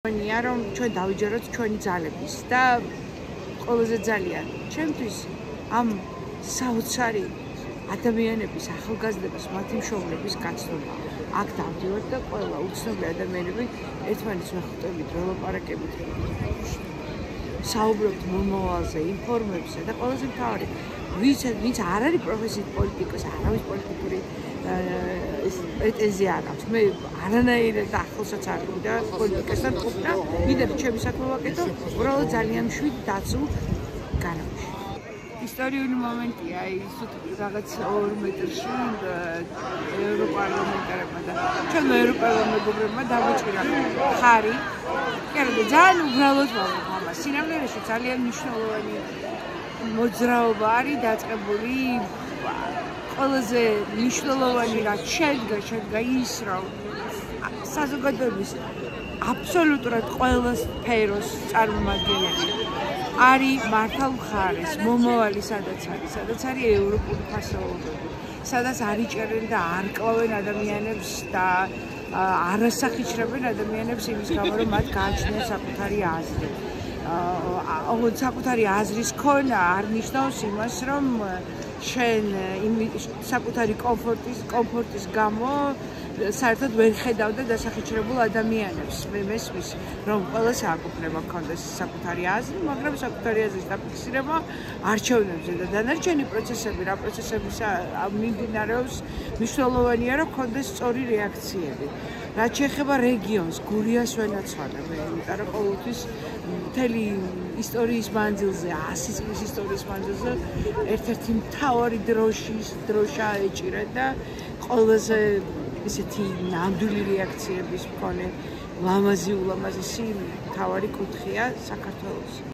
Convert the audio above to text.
რომ ჩვენ დავიჯეროთ ჩვენი ძალების და ყველაზე ძალიან ჩემთვის ამ საოცარი ადამიანების ახალგაზრდების მათი მშობლების გაცნობა აქ დავდივართ და ყველა უცნობი ადამიანები ერთმანეთს მეხუტებით ველაპარაკებით საუბრობთ მომავალზე ინფორმებზე და ყველაზე მთავარი ვინც არ არის პროფესიით პოლიტიკოს არავის პოლიტიკური პრეტენზია არ აქვს მე არანაირად ახლოსაც არ ვიყავი და პოლიტიკასთან ყოფნა მიდერ ჩემი საქმე ვაკეთო უბრალოდ ძალიან მშვიდ დაცულ განავში ისტორიული მომენტია ის რაღაც 2 მეტრში ევროპარლამენტარებმა და ჩვენ ევროპარლამენტარებმა დაგვიჭირა ხარი კი არა ძალიან უბრალოდ მომენტია ამას სინამდვილეში ძალიან მნიშვნელოვანი მოძრაობა არის დაწყებული ყველაზე მნიშვნელოვანი რაც შედგა ის რომ საზოგადოების აბსოლუტურად ყველა სფეროს წარმომადგენლები არის მართალ მხარეს მომავალი სადაც არის ევროპული ფასეულობები სადაც არ იჭერენ და არ კლავენ ადამიანებს და არასახიჩრებენ ადამიანებს იმის გამო რომ მათ გააჩნიათ საკუთარი აზრი საკუთარი აზრის ქონა არ ნიშნავს იმას რომ შენ საკუთარი კომფორტის გამო საერთოდ ვერ ხედავდა დასახიჩრებულ ადამიანებს მე მესმის რომ ყველას აკუთვნება ქონდეს საკუთარი აზრი მაგრამ საკუთარი აზრის დაფიქსირება არჩევნებზე და დანარჩენი პროცესები რა პროცესების მიმდინარეობს მნიშვნელოვანია რომ ქონდეს სწორი რეაქციები რაც შეეხება რეგიონს გურიას ვენაცვალე მე იმიტომ რომ ყოველთვის მთელი ისტორიის მანძილზე 100 წლის ისტორიის მანძილზე ერთ-ერთი მთავარი დროშა ეჭირა და ყველაზე ისეთი ნამდვილი რეაქციების მქონე ლამაზი ულამაზესი მთავარი კუთხეა საქართველოს